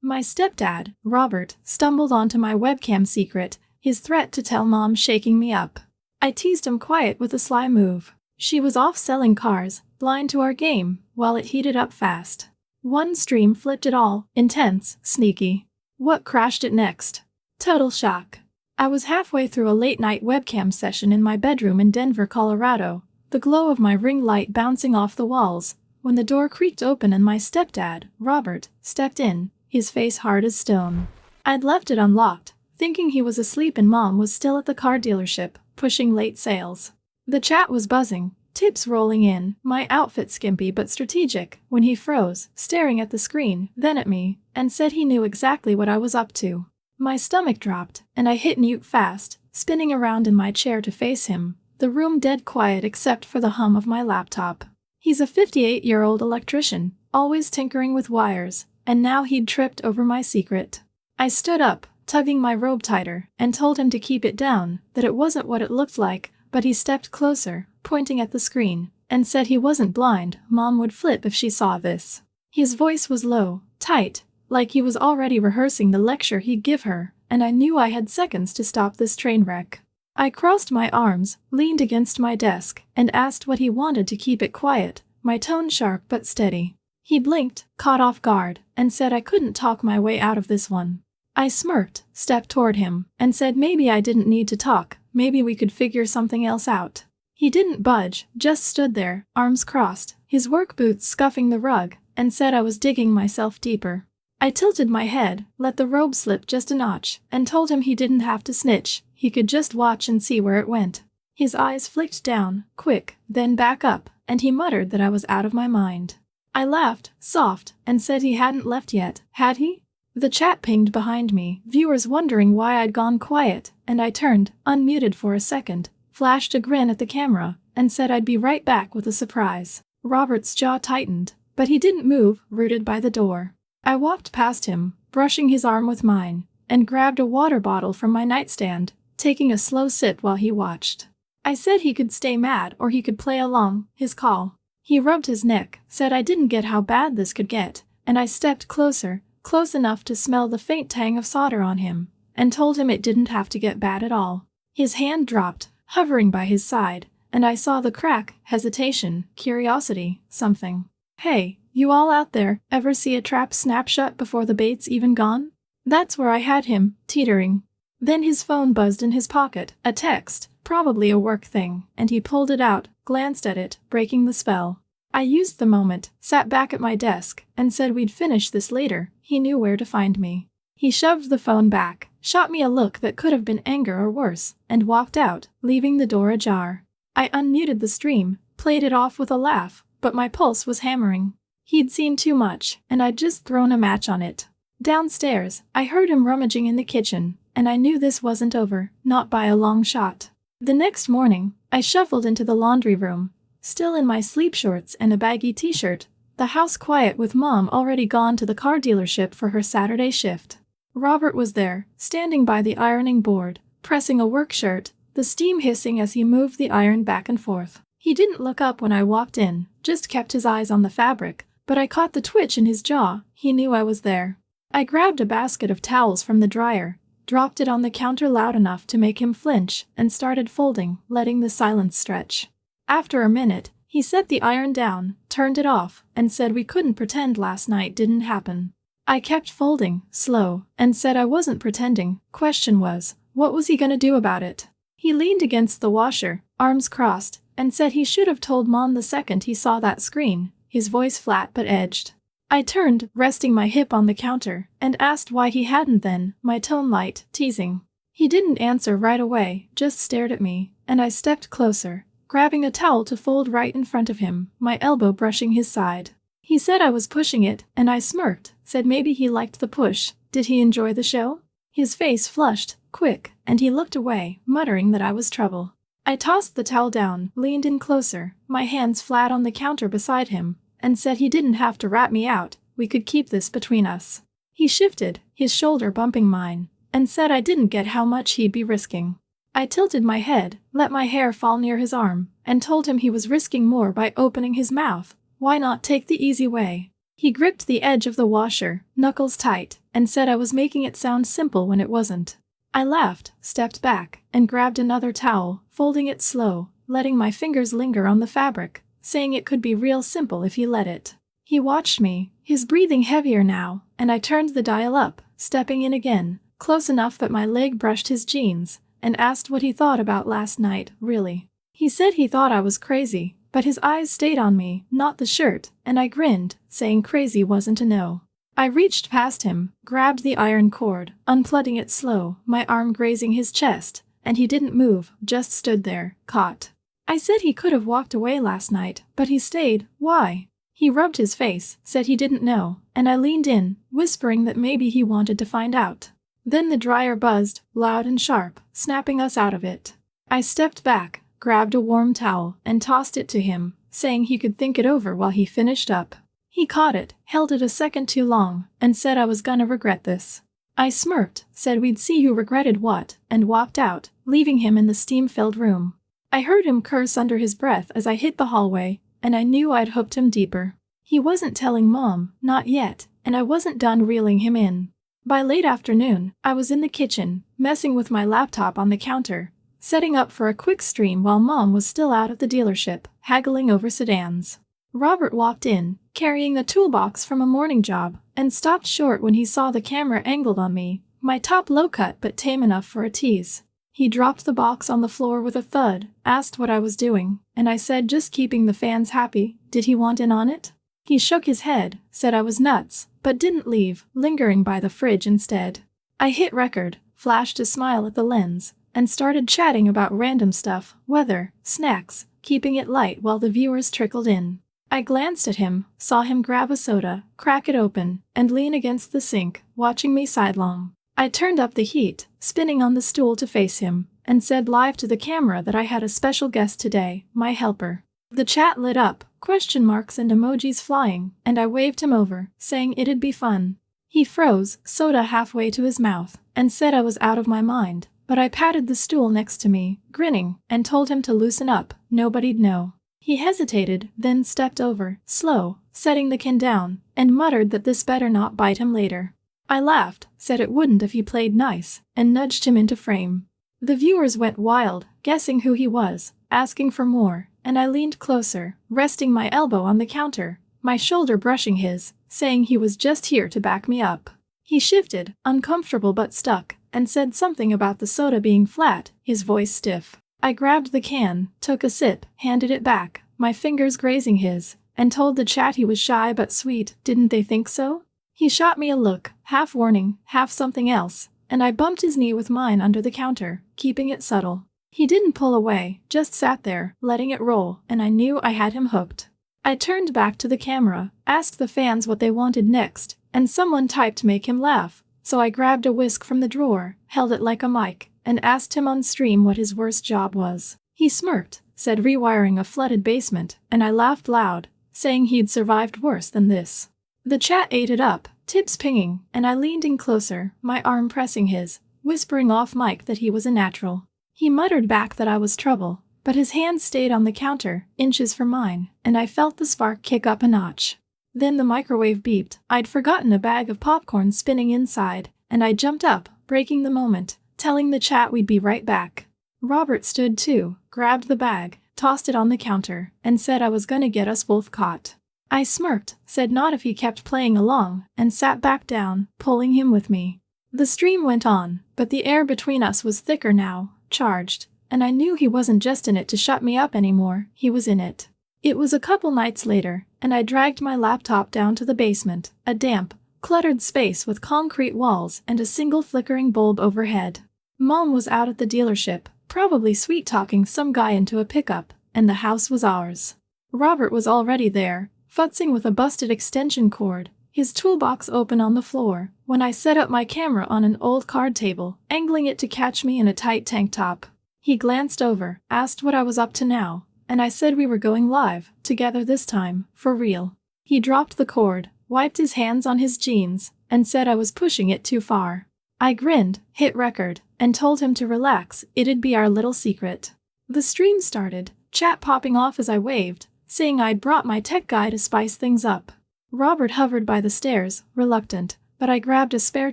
My stepdad, Robert, stumbled onto my webcam secret, his threat to tell Mom shaking me up. I teased him quiet with a sly move. She was off selling cars, blind to our game, while it heated up fast. One stream flipped it all, intense, sneaky. What crashed it next? Total shock. I was halfway through a late-night webcam session in my bedroom in Denver, Colorado, the glow of my ring light bouncing off the walls, when the door creaked open and my stepdad, Robert, stepped in, his face hard as stone. I'd left it unlocked, thinking he was asleep and Mom was still at the car dealership, pushing late sales. The chat was buzzing, tips rolling in, my outfit skimpy but strategic, when he froze, staring at the screen, then at me, and said he knew exactly what I was up to. My stomach dropped, and I hit mute fast, spinning around in my chair to face him, the room dead quiet except for the hum of my laptop. He's a 58-year-old electrician, always tinkering with wires, and now he'd tripped over my secret. I stood up, tugging my robe tighter, and told him to keep it down, that it wasn't what it looked like, but he stepped closer, pointing at the screen, and said he wasn't blind, Mom would flip if she saw this. His voice was low, tight, like he was already rehearsing the lecture he'd give her, and I knew I had seconds to stop this train wreck. I crossed my arms, leaned against my desk, and asked what he wanted to keep it quiet, my tone sharp but steady. He blinked, caught off guard, and said I couldn't talk my way out of this one. I smirked, stepped toward him, and said maybe I didn't need to talk, maybe we could figure something else out. He didn't budge, just stood there, arms crossed, his work boots scuffing the rug, and said I was digging myself deeper. I tilted my head, let the robe slip just a notch, and told him he didn't have to snitch, he could just watch and see where it went. His eyes flicked down, quick, then back up, and he muttered that I was out of my mind. I laughed, soft, and said he hadn't left yet, had he? The chat pinged behind me, viewers wondering why I'd gone quiet, and I turned, unmuted for a second, flashed a grin at the camera, and said I'd be right back with a surprise. Robert's jaw tightened, but he didn't move, rooted by the door. I walked past him, brushing his arm with mine, and grabbed a water bottle from my nightstand, taking a slow sip while he watched. I said he could stay mad or he could play along, his call. He rubbed his neck, said I didn't get how bad this could get, and I stepped closer, close enough to smell the faint tang of solder on him, and told him it didn't have to get bad at all. His hand dropped, hovering by his side, and I saw the crack, hesitation, curiosity, something. Hey, you all out there, ever see a trap snap shut before the bait's even gone? That's where I had him, teetering. Then his phone buzzed in his pocket, a text, probably a work thing, and he pulled it out, glanced at it, breaking the spell. I used the moment, sat back at my desk, and said we'd finish this later, he knew where to find me. He shoved the phone back, shot me a look that could have been anger or worse, and walked out, leaving the door ajar. I unmuted the stream, played it off with a laugh, but my pulse was hammering. He'd seen too much, and I'd just thrown a match on it. Downstairs, I heard him rummaging in the kitchen, and I knew this wasn't over, not by a long shot. The next morning, I shuffled into the laundry room, still in my sleep shorts and a baggy t-shirt, the house quiet with Mom already gone to the car dealership for her Saturday shift. Robert was there, standing by the ironing board, pressing a work shirt, the steam hissing as he moved the iron back and forth. He didn't look up when I walked in, just kept his eyes on the fabric, but I caught the twitch in his jaw, he knew I was there. I grabbed a basket of towels from the dryer, dropped it on the counter loud enough to make him flinch, and started folding, letting the silence stretch. After a minute, he set the iron down, turned it off, and said we couldn't pretend last night didn't happen. I kept folding, slow, and said I wasn't pretending. Question was, what was he gonna do about it? He leaned against the washer, arms crossed, and said he should have told Mom the second he saw that screen, his voice flat but edged. I turned, resting my hip on the counter, and asked why he hadn't then, my tone light, teasing. He didn't answer right away, just stared at me, and I stepped closer, grabbing a towel to fold right in front of him, my elbow brushing his side. He said I was pushing it, and I smirked, said maybe he liked the push. Did he enjoy the show? His face flushed, quick, and he looked away, muttering that I was trouble. I tossed the towel down, leaned in closer, my hands flat on the counter beside him, and said he didn't have to rat me out, we could keep this between us. He shifted, his shoulder bumping mine, and said I didn't get how much he'd be risking. I tilted my head, let my hair fall near his arm, and told him he was risking more by opening his mouth. Why not take the easy way? He gripped the edge of the washer, knuckles tight, and said I was making it sound simple when it wasn't. I laughed, stepped back, and grabbed another towel, folding it slow, letting my fingers linger on the fabric, saying it could be real simple if he let it. He watched me, his breathing heavier now, and I turned the dial up, stepping in again, close enough that my leg brushed his jeans, and asked what he thought about last night, really. He said he thought I was crazy, but his eyes stayed on me, not the shirt, and I grinned, saying crazy wasn't a no. I reached past him, grabbed the iron cord, unplugging it slow, my arm grazing his chest, and he didn't move, just stood there, caught. I said he could have walked away last night, but he stayed. Why? He rubbed his face, said he didn't know, and I leaned in, whispering that maybe he wanted to find out. Then the dryer buzzed, loud and sharp, snapping us out of it. I stepped back, grabbed a warm towel, and tossed it to him, saying he could think it over while he finished up. He caught it, held it a second too long, and said I was gonna regret this. I smirked, said we'd see who regretted what, and walked out, leaving him in the steam-filled room. I heard him curse under his breath as I hit the hallway, and I knew I'd hooked him deeper. He wasn't telling Mom, not yet, and I wasn't done reeling him in. By late afternoon, I was in the kitchen, messing with my laptop on the counter, setting up for a quick stream while Mom was still out at the dealership, haggling over sedans. Robert walked in, carrying the toolbox from a morning job, and stopped short when he saw the camera angled on me, my top low-cut but tame enough for a tease. He dropped the box on the floor with a thud, asked what I was doing, and I said just keeping the fans happy. Did he want in on it? He shook his head, said I was nuts, but didn't leave, lingering by the fridge instead. I hit record, flashed a smile at the lens, and started chatting about random stuff, weather, snacks, keeping it light while the viewers trickled in. I glanced at him, saw him grab a soda, crack it open, and lean against the sink, watching me sidelong. I turned up the heat, spinning on the stool to face him, and said live to the camera that I had a special guest today, my helper. The chat lit up, question marks and emojis flying, and I waved him over, saying it'd be fun. He froze, soda halfway to his mouth, and said I was out of my mind, but I patted the stool next to me, grinning, and told him to loosen up, nobody'd know. He hesitated, then stepped over, slow, setting the can down, and muttered that this better not bite him later. I laughed, said it wouldn't if he played nice, and nudged him into frame. The viewers went wild, guessing who he was, asking for more, and I leaned closer, resting my elbow on the counter, my shoulder brushing his, saying he was just here to back me up. He shifted, uncomfortable but stuck, and said something about the soda being flat, his voice stiff. I grabbed the can, took a sip, handed it back, my fingers grazing his, and told the chat he was shy but sweet. Didn't they think so? He shot me a look, half warning, half something else, and I bumped his knee with mine under the counter, keeping it subtle. He didn't pull away, just sat there, letting it roll, and I knew I had him hooked. I turned back to the camera, asked the fans what they wanted next, and someone typed make him laugh, so I grabbed a whisk from the drawer, held it like a mic, and asked him on stream what his worst job was. He smirked, said rewiring a flooded basement, and I laughed loud, saying he'd survived worse than this. The chat ate it up, tips pinging, and I leaned in closer, my arm pressing his, whispering off mic that he was a natural. He muttered back that I was trouble, but his hand stayed on the counter, inches from mine, and I felt the spark kick up a notch. Then the microwave beeped. I'd forgotten a bag of popcorn spinning inside, and I jumped up, breaking the moment, telling the chat we'd be right back. Robert stood too, grabbed the bag, tossed it on the counter, and said I was gonna get us both caught. I smirked, said not if he kept playing along, and sat back down, pulling him with me. The stream went on, but the air between us was thicker now, charged, and I knew he wasn't just in it to shut me up anymore, he was in it. It was a couple nights later, and I dragged my laptop down to the basement, a damp, cluttered space with concrete walls and a single flickering bulb overhead. Mom was out at the dealership, probably sweet-talking some guy into a pickup, and the house was ours. Robert was already there, futzing with a busted extension cord, his toolbox open on the floor, when I set up my camera on an old card table, angling it to catch me in a tight tank top. He glanced over, asked what I was up to now, and I said we were going live, together this time, for real. He dropped the cord, wiped his hands on his jeans, and said I was pushing it too far. I grinned, hit record, and told him to relax, it'd be our little secret. The stream started, chat popping off as I waved, saying I'd brought my tech guy to spice things up. Robert hovered by the stairs, reluctant, but I grabbed a spare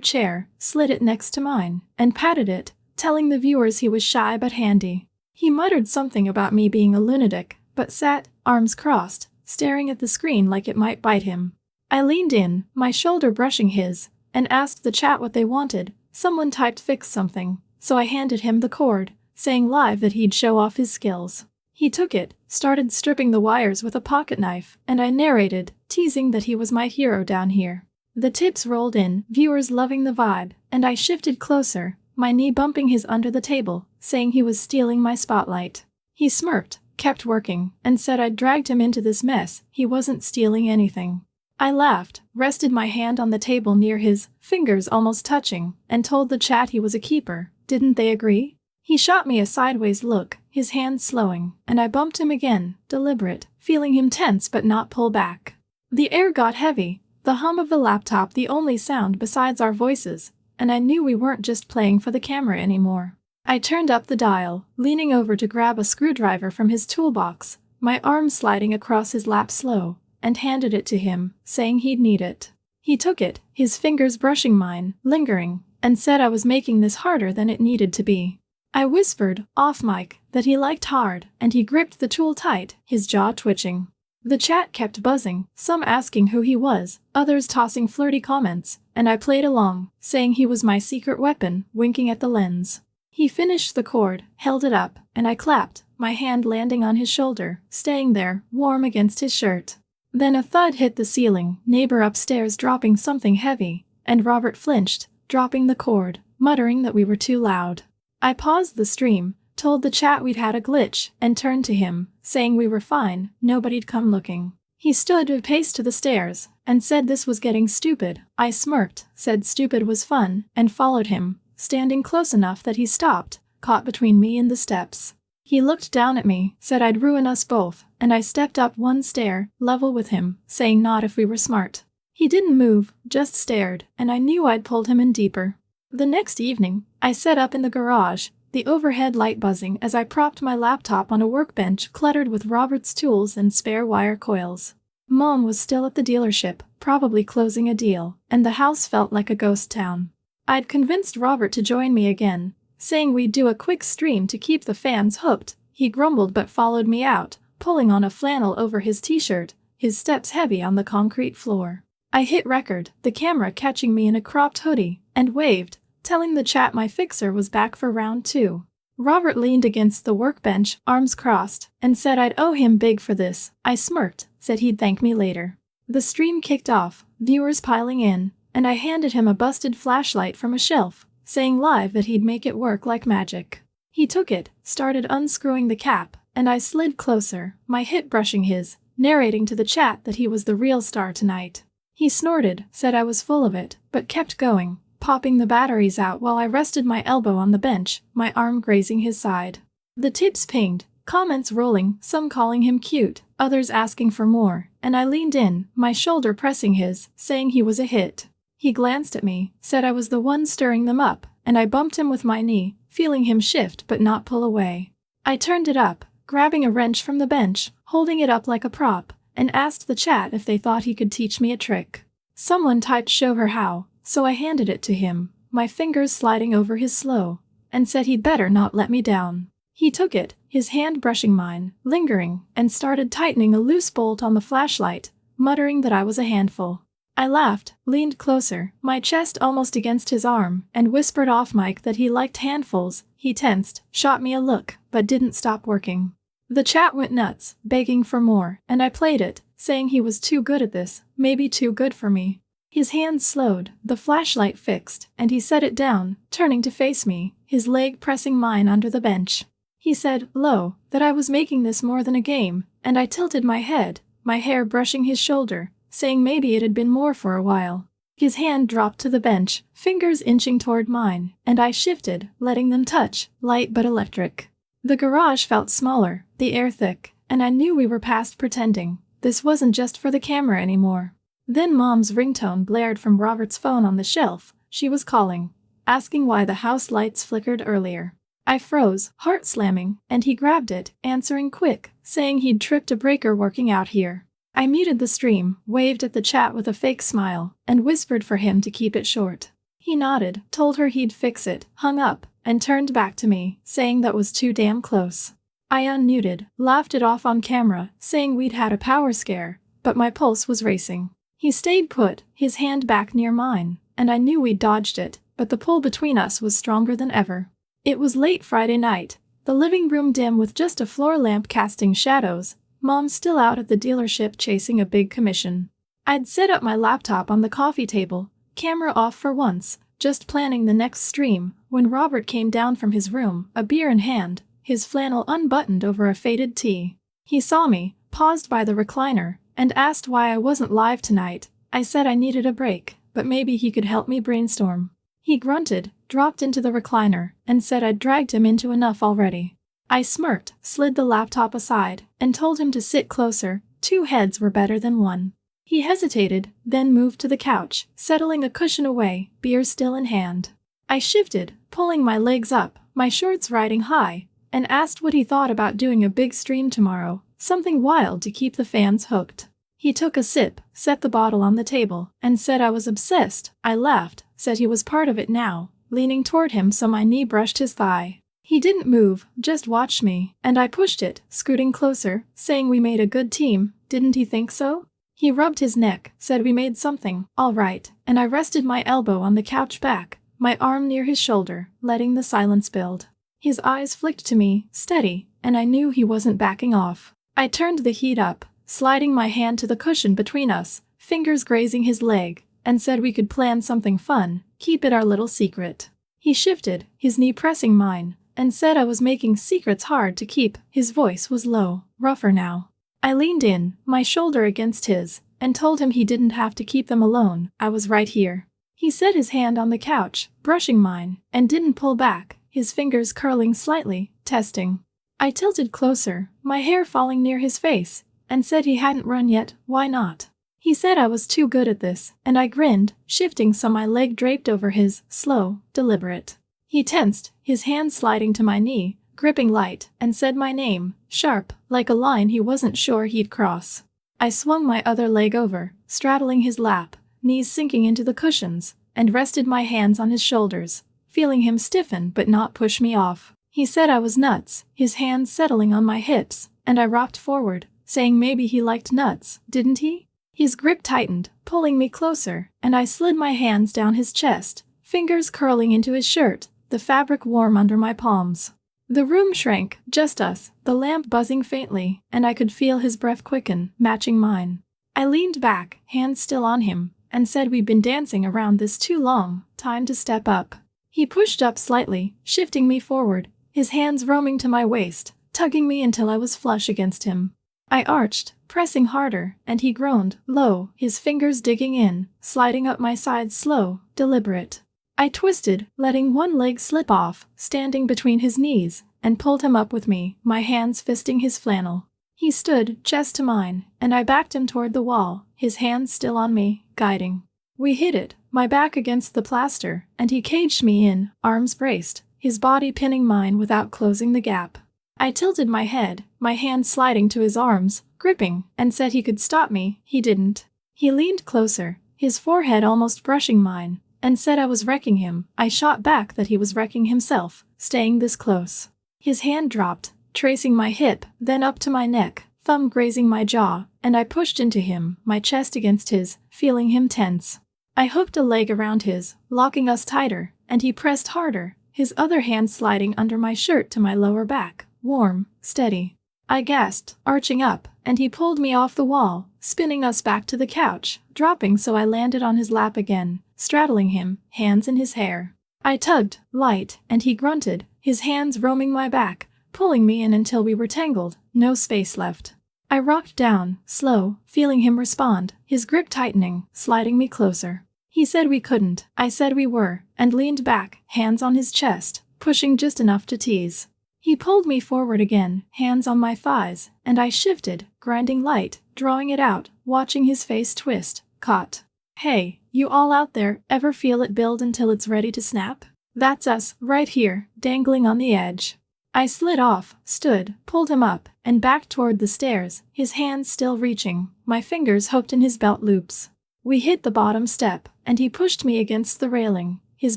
chair, slid it next to mine, and patted it, telling the viewers he was shy but handy. He muttered something about me being a lunatic, but sat, arms crossed, staring at the screen like it might bite him. I leaned in, my shoulder brushing his, and asked the chat what they wanted. Someone typed fix something, so I handed him the cord, saying live that he'd show off his skills. He took it, started stripping the wires with a pocket knife, and I narrated, teasing that he was my hero down here. The tips rolled in, viewers loving the vibe, and I shifted closer, my knee bumping his under the table, saying he was stealing my spotlight. He smirked, kept working, and said I'd dragged him into this mess. He wasn't stealing anything. I laughed, rested my hand on the table near his, fingers almost touching, and told the chat he was a keeper. Didn't they agree? He shot me a sideways look, his hand slowing, and I bumped him again, deliberate, feeling him tense but not pull back. The air got heavy, the hum of the laptop the only sound besides our voices, and I knew we weren't just playing for the camera anymore. I turned up the dial, leaning over to grab a screwdriver from his toolbox, my arm sliding across his lap slow, and handed it to him, saying he'd need it. He took it, his fingers brushing mine, lingering, and said I was making this harder than it needed to be. I whispered, off mic, that he liked hard, and he gripped the tool tight, his jaw twitching. The chat kept buzzing, some asking who he was, others tossing flirty comments, and I played along, saying he was my secret weapon, winking at the lens. He finished the cord, held it up, and I clapped, my hand landing on his shoulder, staying there, warm against his shirt. Then a thud hit the ceiling, neighbor upstairs dropping something heavy, and Robert flinched, dropping the cord, muttering that we were too loud. I paused the stream, told the chat we'd had a glitch, and turned to him, saying we were fine, nobody'd come looking. He stood a pace to the stairs, and said this was getting stupid. I smirked, said stupid was fun, and followed him, standing close enough that he stopped, caught between me and the steps. He looked down at me, said I'd ruin us both, and I stepped up one stair, level with him, saying not if we were smart. He didn't move, just stared, and I knew I'd pulled him in deeper. The next evening, I set up in the garage, the overhead light buzzing as I propped my laptop on a workbench cluttered with Robert's tools and spare wire coils. Mom was still at the dealership, probably closing a deal, and the house felt like a ghost town. I'd convinced Robert to join me again, saying we'd do a quick stream to keep the fans hooked. He grumbled but followed me out, pulling on a flannel over his t-shirt, his steps heavy on the concrete floor. I hit record, the camera catching me in a cropped hoodie, and waved, telling the chat my fixer was back for round 2. Robert leaned against the workbench, arms crossed, and said I'd owe him big for this. I smirked, said he'd thank me later. The stream kicked off, viewers piling in, and I handed him a busted flashlight from a shelf, saying live that he'd make it work like magic. He took it, started unscrewing the cap, and I slid closer, my hip brushing his, narrating to the chat that he was the real star tonight. He snorted, said I was full of it, but kept going, popping the batteries out while I rested my elbow on the bench, my arm grazing his side. The tips pinged, comments rolling, some calling him cute, others asking for more, and I leaned in, my shoulder pressing his, saying he was a hit. He glanced at me, said I was the one stirring them up, and I bumped him with my knee, feeling him shift but not pull away. I turned it up, grabbing a wrench from the bench, holding it up like a prop, and asked the chat if they thought he could teach me a trick. Someone typed show her how, so I handed it to him, my fingers sliding over his slow, and said he'd better not let me down. He took it, his hand brushing mine, lingering, and started tightening a loose bolt on the flashlight, muttering that I was a handful. I laughed, leaned closer, my chest almost against his arm, and whispered off mic that he liked handfuls. He tensed, shot me a look, but didn't stop working. The chat went nuts, begging for more, and I played it, saying he was too good at this, maybe too good for me. His hands slowed, the flashlight fixed, and he set it down, turning to face me, his leg pressing mine under the bench. He said, low, that I was making this more than a game, and I tilted my head, my hair brushing his shoulder, saying maybe it had been more for a while. His hand dropped to the bench, fingers inching toward mine, and I shifted, letting them touch, light but electric. The garage felt smaller, the air thick, and I knew we were past pretending. This wasn't just for the camera anymore. Then Mom's ringtone blared from Robert's phone on the shelf. She was calling, asking why the house lights flickered earlier. I froze, heart slamming, and he grabbed it, answering quick, saying he'd tripped a breaker working out here. I muted the stream, waved at the chat with a fake smile, and whispered for him to keep it short. He nodded, told her he'd fix it, hung up, and turned back to me, saying that was too damn close. I unmuted, laughed it off on camera, saying we'd had a power scare, but my pulse was racing. He stayed put, his hand back near mine, and I knew we'd dodged it, but the pull between us was stronger than ever. It was late Friday night, the living room dim with just a floor lamp casting shadows, Mom still out at the dealership chasing a big commission. I'd set up my laptop on the coffee table, camera off for once, just planning the next stream, when Robert came down from his room, a beer in hand, his flannel unbuttoned over a faded tee. He saw me, paused by the recliner, and asked why I wasn't live tonight. I said I needed a break, but maybe he could help me brainstorm. He grunted, dropped into the recliner, and said I'd dragged him into enough already. I smirked, slid the laptop aside, and told him to sit closer. 2 heads were better than 1. He hesitated, then moved to the couch, settling a cushion away, beer still in hand. I shifted, pulling my legs up, my shorts riding high, and asked what he thought about doing a big stream tomorrow, something wild to keep the fans hooked. He took a sip, set the bottle on the table, and said I was obsessed. I laughed, said he was part of it now, leaning toward him so my knee brushed his thigh. He didn't move, just watched me, and I pushed it, scooting closer, saying we made a good team. Didn't he think so? He rubbed his neck, said we made something, all right, and I rested my elbow on the couch back, my arm near his shoulder, letting the silence build. His eyes flicked to me, steady, and I knew he wasn't backing off. I turned the heat up, sliding my hand to the cushion between us, fingers grazing his leg, and said we could plan something fun, keep it our little secret. He shifted, his knee pressing mine, and said I was making secrets hard to keep. His voice was low, rougher now. I leaned in, my shoulder against his, and told him he didn't have to keep them alone. I was right here. He set his hand on the couch, brushing mine, and didn't pull back, his fingers curling slightly, testing. I tilted closer, my hair falling near his face, and said he hadn't run yet. Why not? He said I was too good at this, and I grinned, shifting so my leg draped over his, slow, deliberate. He tensed, his hand sliding to my knee, gripping light, and said my name, sharp, like a line he wasn't sure he'd cross. I swung my other leg over, straddling his lap, knees sinking into the cushions, and rested my hands on his shoulders, feeling him stiffen but not push me off. He said I was nuts, his hands settling on my hips, and I rocked forward, saying maybe he liked nuts, didn't he? His grip tightened, pulling me closer, and I slid my hands down his chest, fingers curling into his shirt, the fabric warm under my palms. The room shrank, just us, the lamp buzzing faintly, and I could feel his breath quicken, matching mine. I leaned back, hands still on him, and said we'd been dancing around this too long, time to step up. He pushed up slightly, shifting me forward, his hands roaming to my waist, tugging me until I was flush against him. I arched, pressing harder, and he groaned, low, his fingers digging in, sliding up my sides slow, deliberate. I twisted, letting one leg slip off, standing between his knees, and pulled him up with me, my hands fisting his flannel. He stood, chest to mine, and I backed him toward the wall, his hands still on me, guiding. We hit it, my back against the plaster, and he caged me in, arms braced, his body pinning mine without closing the gap. I tilted my head, my hand sliding to his arms, gripping, and said he could stop me. He didn't. He leaned closer, his forehead almost brushing mine, and said I was wrecking him. I shot back that he was wrecking himself, staying this close. His hand dropped, tracing my hip, then up to my neck, thumb grazing my jaw, and I pushed into him, my chest against his, feeling him tense. I hooked a leg around his, locking us tighter, and he pressed harder, his other hand sliding under my shirt to my lower back, warm, steady. I gasped, arching up, and he pulled me off the wall, spinning us back to the couch, dropping so I landed on his lap again, straddling him, hands in his hair. I tugged, light, and he grunted, his hands roaming my back, pulling me in until we were tangled, no space left. I rocked down, slow, feeling him respond, his grip tightening, sliding me closer. He said we couldn't, I said we were, and leaned back, hands on his chest, pushing just enough to tease. He pulled me forward again, hands on my thighs, and I shifted, grinding light, drawing it out, watching his face twist, caught. Hey, you all out there, ever feel it build until it's ready to snap? That's us, right here, dangling on the edge. I slid off, stood, pulled him up, and backed toward the stairs, his hands still reaching, my fingers hooked in his belt loops. We hit the bottom step, and he pushed me against the railing, his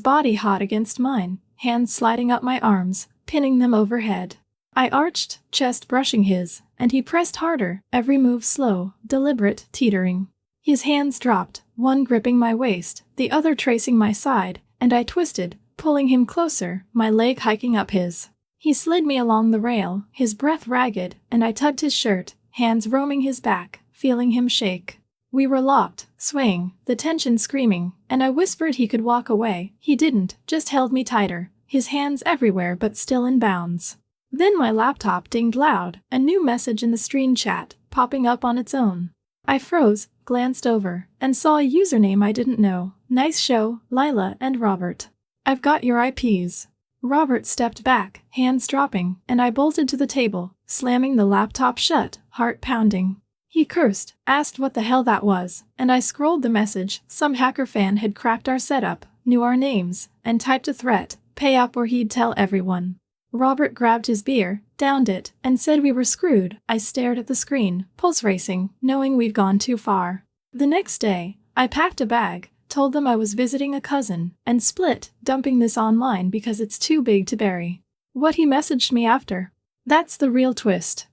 body hot against mine, hands sliding up my arms, pinning them overhead. I arched, chest brushing his, and he pressed harder, every move slow, deliberate, teetering. His hands dropped, one gripping my waist, the other tracing my side, and I twisted, pulling him closer, my leg hiking up his. He slid me along the rail, his breath ragged, and I tugged his shirt, hands roaming his back, feeling him shake. We were locked, swaying, the tension screaming, and I whispered he could walk away. He didn't, just held me tighter, his hands everywhere but still in bounds. Then my laptop dinged loud, a new message in the stream chat, popping up on its own. I froze, glanced over, and saw a username I didn't know. Nice show, Lila and Robert. I've got your IPs. Robert stepped back, hands dropping, and I bolted to the table, slamming the laptop shut, heart pounding. He cursed, asked what the hell that was, and I scrolled the message. Some hacker fan had cracked our setup, knew our names, and typed a threat, pay up or he'd tell everyone. Robert grabbed his beer, downed it, and said we were screwed. I stared at the screen, pulse racing, knowing we'd gone too far. The next day, I packed a bag, told them I was visiting a cousin, and split, dumping this online because it's too big to bury. What he messaged me after. That's the real twist.